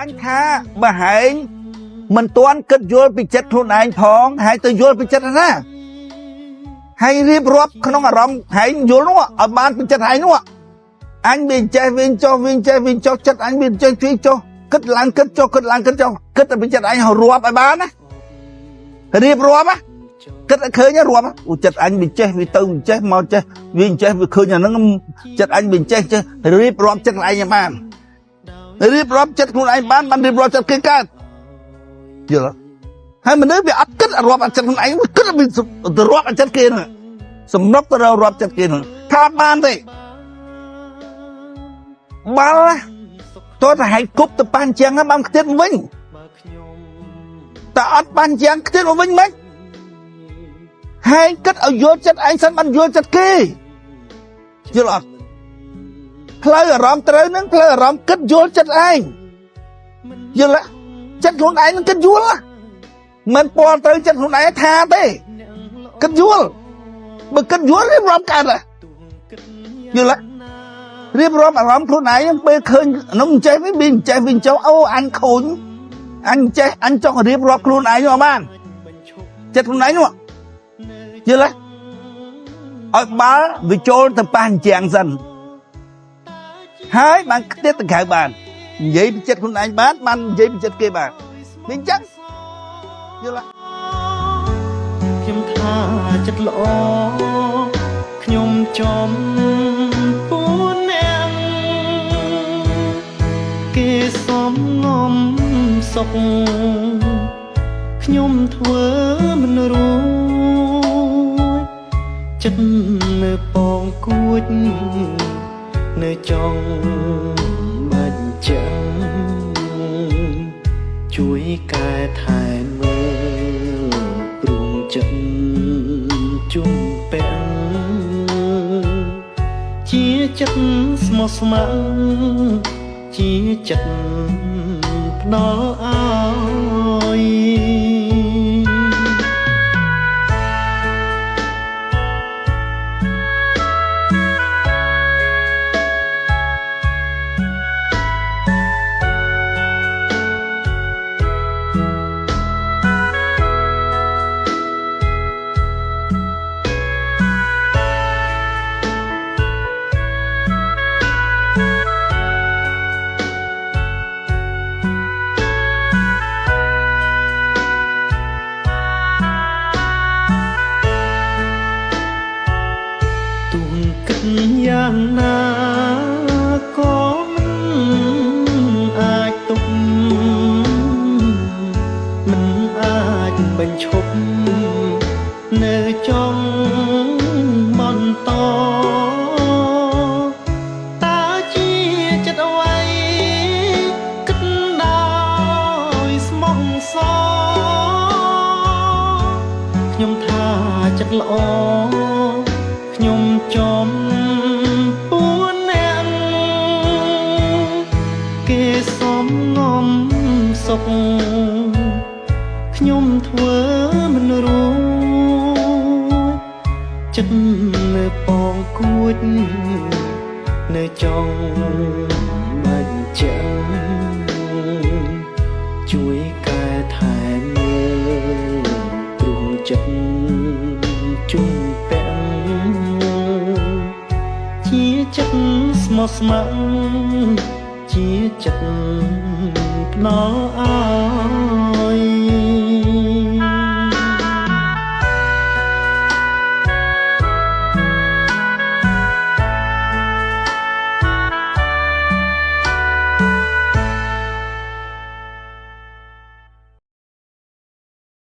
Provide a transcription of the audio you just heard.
anh tha bà hãy mình toán kết vô bị chết thôn anh phong hãy tự vô bị chết ra hãy riêng rộp không có rộng hãy vô nó ở bàn bị chết hãy nó anh bị chơi viên cho chết anh bị chơi truy cho kết lăng kết cho kết là bị chết anh họ rộp ở bàn á riêng rộp á kết là khơi nhá rộp á chết anh bị chơi vì tư bị chơi mau chơi viên chơi vì khơi nhà nó chết anh bị chơi riêng rộp chết lại nhà bàn riêng rộp chết thôn anh bàn riêng rộp chết cái cát chưa hay mình nói về ắt kết rộp ăn chân anh kết là bị rộp ăn chân kia nữa sầm nóc tao rộp chân kia nữa tha ban thế ba tôi hãy cúp từ ban chàng á ban tiết vinh ta ắt ban chàng tiết vinh mấy hay kết ở vô chân anh sẵn ban vô chân kia chưa lọt khơi ở rộp tới nướng khơi ở rộp kết vô chân anh chưa lạ chânខ្លួនឯងនឹងគិតយល់មិនពាល់ទៅចិត្តខ្លួនឯងថាទេគិតយល់បើគិតយល់រៀបរាប់កើតយល់រៀបរាប់អារម្មណ៍ខ្លួនឯងពេលឃើញនោះចេះវិញចេះវិញចុះអូអញខូចអញចេះអញចង់រៀបរាប់ខ្លួនឯងមកបានចិត្តខ្លួនឯងនោះយល់ឲ្យបើវាចូលទៅប៉ះជាងសិនហើយបានខ្ទេចទៅក្រៅបាននិយាយពីចិត្តខ្លួនឯងបាននិយាយពីចិត្តគេបានវាអញ្ចឹងយល់ខ្ញុំថាចិត្តល្អខ្ញុំចំពួនអ្នកគេសំងំសុខខ្ញុំធ្វើមិនរួចចិត្តនៅពងគួចនៅចង់ចឹងជួយកែថែមើលព្រួងចិត្តជុំពាំងជាចិត្តស្មោះស្ម័គ្រជាចិត្តផ្ដល់ឲ្យយ៉ាងណាក៏មិនអាចទុកមិនអាចបញ្ឈប់នៅចង់បន្តតើជាចិត្តអ្វីគិតដោយស្មោះសរខ្ញុំថាចិត្តល្អខ្ញុំចំសុខខ្ញុំធ្វើមិនរួចចិត្តនៅពងគួចនៅចង់បញ្ចាំងជួយកែថែមើលព្រួងចិត្តជុំពាំងជាចិត្តស្មោះស្ម័គ្រជាចិត្តផ្ដល់ឲ្យ